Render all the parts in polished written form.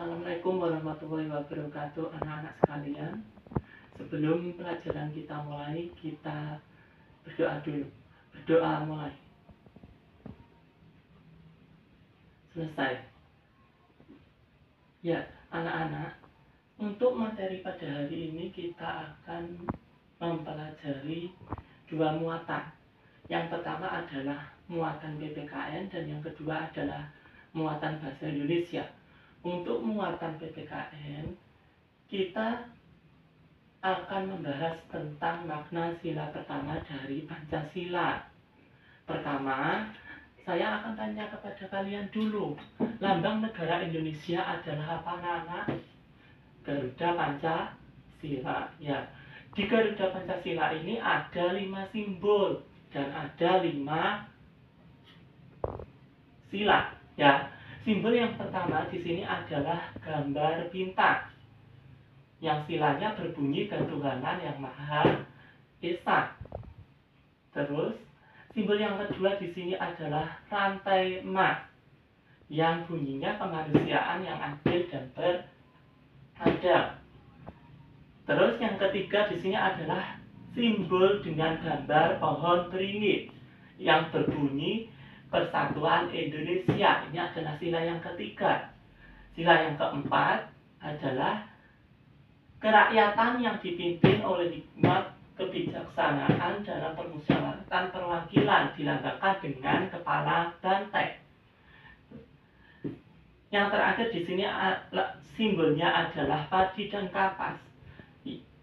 Assalamualaikum warahmatullahi wabarakatuh, anak-anak sekalian. Sebelum pelajaran kita mulai, kita berdoa dulu. Berdoa mulai. Selesai. Ya, anak-anak, untuk materi pada hari ini kita akan mempelajari dua muatan. Yang pertama adalah muatan PPKN dan yang kedua adalah muatan bahasa Indonesia. Untuk muatan PPKN, kita akan membahas tentang makna sila pertama dari Pancasila. Pertama, saya akan tanya kepada kalian dulu, lambang negara Indonesia adalah apa, anak-anak? Garuda Pancasila. Ya, di Garuda Pancasila ini ada 5 simbol dan ada 5 sila. Ya, simbol yang pertama di sini adalah gambar bintang, yang silanya berbunyi ketuhanan yang Maha Esa. Terus, simbol yang kedua di sini adalah rantai emas, yang bunyinya kemanusiaan yang adil dan beradab. Terus yang ketiga di sini adalah simbol dengan gambar pohon beringin yang berbunyi Persatuan Indonesia. Ini adalah sila yang ketiga. Sila yang keempat adalah kerakyatan yang dipimpin oleh hikmat kebijaksanaan dalam permusyawaratan perwakilan, dilambangkan dengan kepala banteng. Yang terakhir di sini simbolnya adalah padi dan kapas,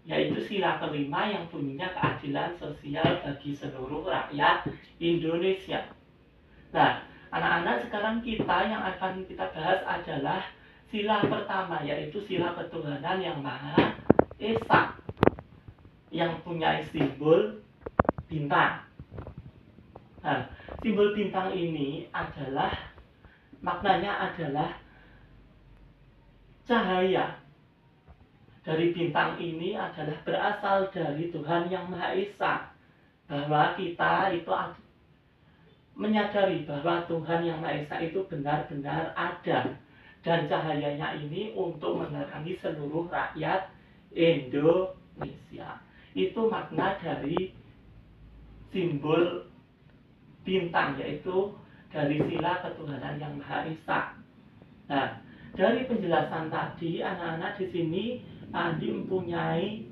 yaitu sila kelima yang bunyinya keadilan sosial bagi seluruh rakyat Indonesia. Nah, anak-anak, sekarang yang akan kita bahas adalah sila pertama, yaitu sila ketuhanan yang Maha Esa, yang punya simbol bintang. Nah, simbol bintang ini adalah, maknanya adalah cahaya. Dari bintang ini adalah berasal dari Tuhan yang Maha Esa, bahwa kita itu menyadari bahwa Tuhan yang Maha Esa itu benar-benar ada, dan cahayanya ini untuk menerangi seluruh rakyat Indonesia. Itu makna dari simbol bintang, yaitu dari sila ketuhanan yang Maha Esa. Nah, dari penjelasan tadi, anak-anak, di sini Andi mempunyai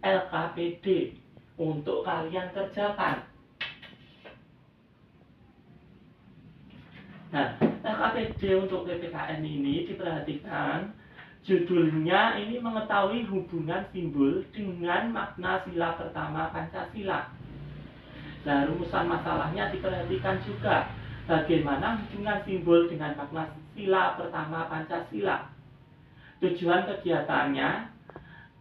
LKPD untuk kalian kerjakan. Nah, LKPD untuk PPKN ini diperhatikan, judulnya ini mengetahui hubungan simbol dengan makna sila pertama Pancasila. Nah, rumusan masalahnya diperhatikan juga, bagaimana hubungan simbol dengan makna sila pertama Pancasila. Tujuan kegiatannya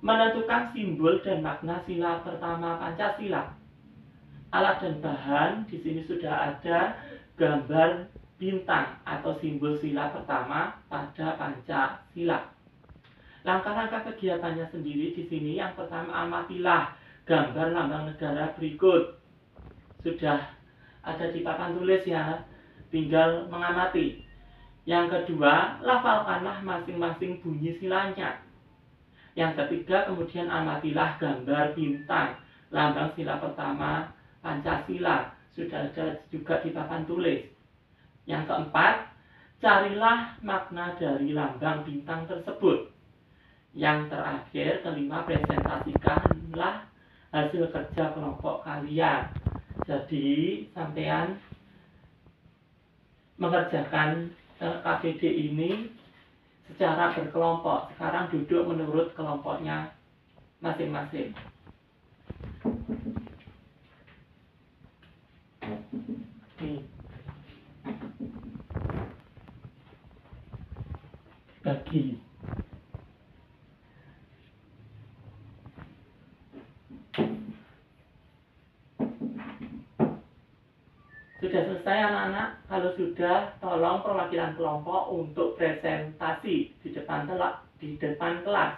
menentukan simbol dan makna sila pertama Pancasila. Alat dan bahan di sini sudah ada gambar bintang atau simbol sila pertama pada Pancasila. Langkah-langkah kegiatannya sendiri di sini, yang pertama, amatilah gambar lambang negara berikut. Sudah ada di papan tulis ya, tinggal mengamati. Yang kedua, lafalkanlah masing-masing bunyi silanya. Yang ketiga, kemudian amatilah gambar bintang lambang sila pertama Pancasila. Sudah ada juga di papan tulis. Yang keempat, carilah makna dari lambang bintang tersebut. Yang terakhir, kelima, presentasikanlah hasil kerja kelompok kalian. Jadi, sampean mengerjakan KPD ini secara berkelompok. Sekarang duduk menurut kelompoknya masing-masing. Bagi. Sudah selesai, anak-anak? Kalau sudah, tolong perwakilan kelompok untuk presentasi di depan kelas.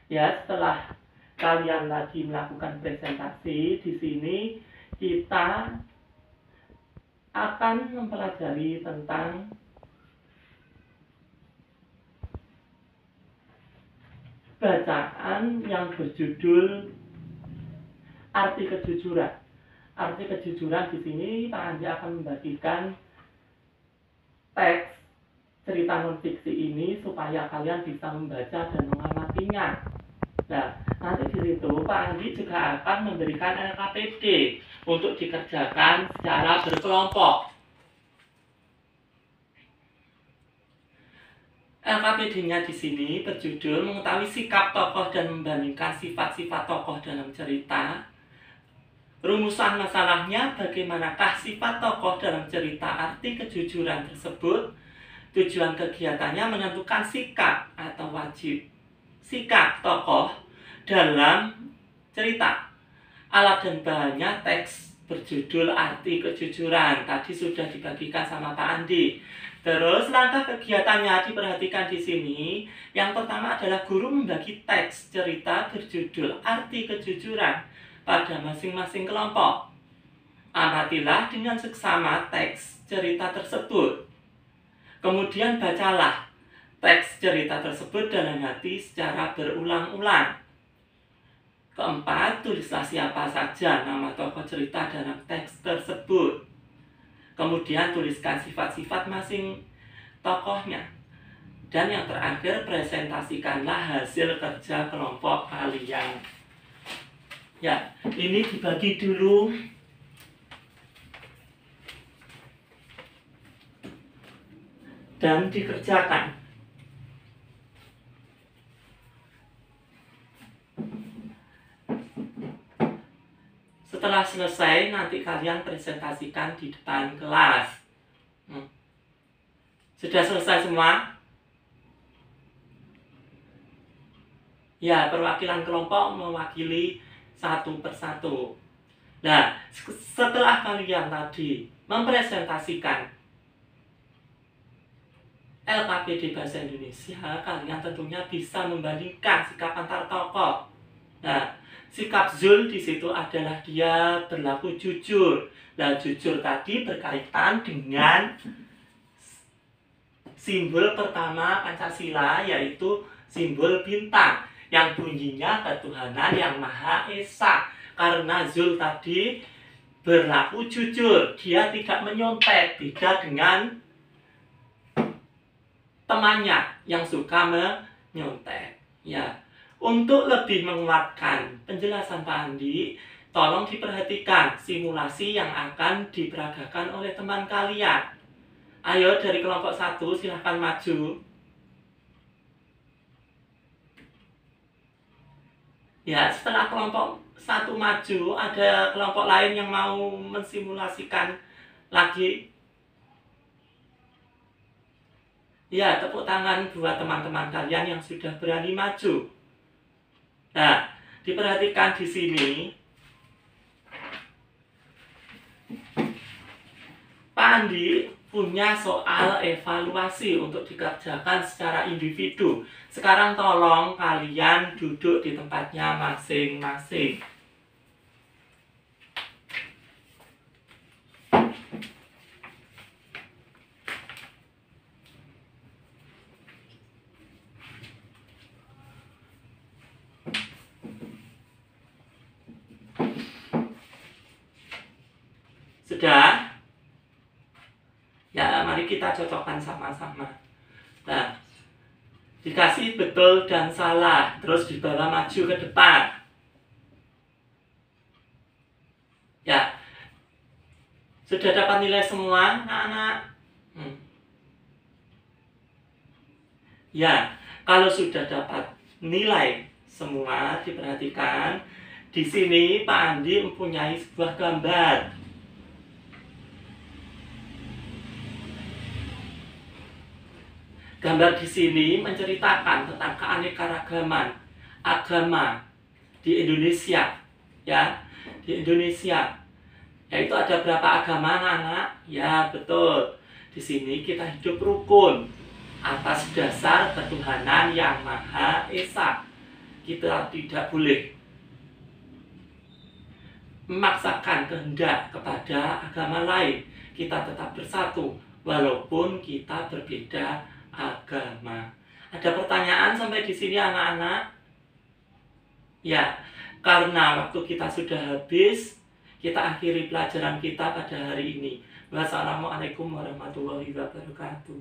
Ya, setelah kalian lagi melakukan presentasi, di sini kita akan mempelajari tentang bacaan yang berjudul Arti Kejujuran. Arti kejujuran di sini Pak Andi akan membagikan teks cerita non-fiksi ini supaya kalian bisa membaca dan mengamatinya. Nah, nanti di situ Pak Andi juga akan memberikan LKPD untuk dikerjakan secara berkelompok. LKPD-nya di sini berjudul mengetahui sikap tokoh dan membandingkan sifat-sifat tokoh dalam cerita. Rumusan masalahnya, bagaimanakah sifat tokoh dalam cerita arti kejujuran tersebut. Tujuan kegiatannya menentukan sikap atau wajib sikap tokoh dalam cerita. Alat dan bahannya teks berjudul Arti Kejujuran. Tadi sudah dibagikan sama Pak Andi. Terus langkah kegiatannya diperhatikan di sini. Yang pertama adalah guru membagi teks cerita berjudul Arti Kejujuran pada masing-masing kelompok. Amatilah dengan seksama teks cerita tersebut. Kemudian bacalah teks cerita tersebut dalam hati secara berulang-ulang. Keempat, tulislah siapa saja nama tokoh cerita dalam teks tersebut. Kemudian tuliskan sifat-sifat masing tokohnya. Dan yang terakhir, presentasikanlah hasil kerja kelompok kalian. Ya, ini dibagi dulu. Dan dikerjakan. Setelah selesai, nanti kalian presentasikan di depan kelas. Sudah selesai semua? Ya, perwakilan kelompok mewakili satu persatu. Nah, setelah kalian tadi mempresentasikan LKPD Bahasa Indonesia, kalian tentunya bisa membandingkan sikap antar tokoh. Nah, sikap Zul di situ adalah dia berlaku jujur. Nah, jujur tadi berkaitan dengan simbol pertama Pancasila, yaitu simbol bintang yang bunyinya ketuhanan yang Maha Esa. Karena Zul tadi berlaku jujur, dia tidak menyontek, beda dengan temannya yang suka menyontek. Ya, untuk lebih menguatkan penjelasan Pak Andi, tolong diperhatikan simulasi yang akan diperagakan oleh teman kalian. Ayo dari kelompok 1 silahkan maju. Ya, setelah kelompok 1 maju, ada kelompok lain yang mau mensimulasikan lagi. Ya, tepuk tangan buat teman-teman kalian yang sudah berani maju. Nah, diperhatikan di sini. Pak Andi punya soal evaluasi untuk dikerjakan secara individu. Sekarang tolong kalian duduk di tempatnya masing-masing. Sudah? Ya, mari kita cocokkan sama-sama. Nah, dikasih betul dan salah, terus dibawa maju ke depan. Ya, sudah dapat nilai semua, anak-anak? Ya, kalau sudah dapat nilai semua, diperhatikan. Di sini Pak Andi mempunyai sebuah gambar. Gambar di sini menceritakan tentang keanekaragaman agama di Indonesia, ya, di Indonesia. Yaitu ada berapa agama, anak-anak? Ya, betul. Di sini kita hidup rukun atas dasar ketuhanan yang Maha Esa. Kita tidak boleh memaksakan kehendak kepada agama lain. Kita tetap bersatu walaupun kita berbeda agama. Ada pertanyaan sampai di sini, anak-anak? Ya, karena waktu kita sudah habis, kita akhiri pelajaran kita pada hari ini. Wassalamualaikum warahmatullahi wabarakatuh.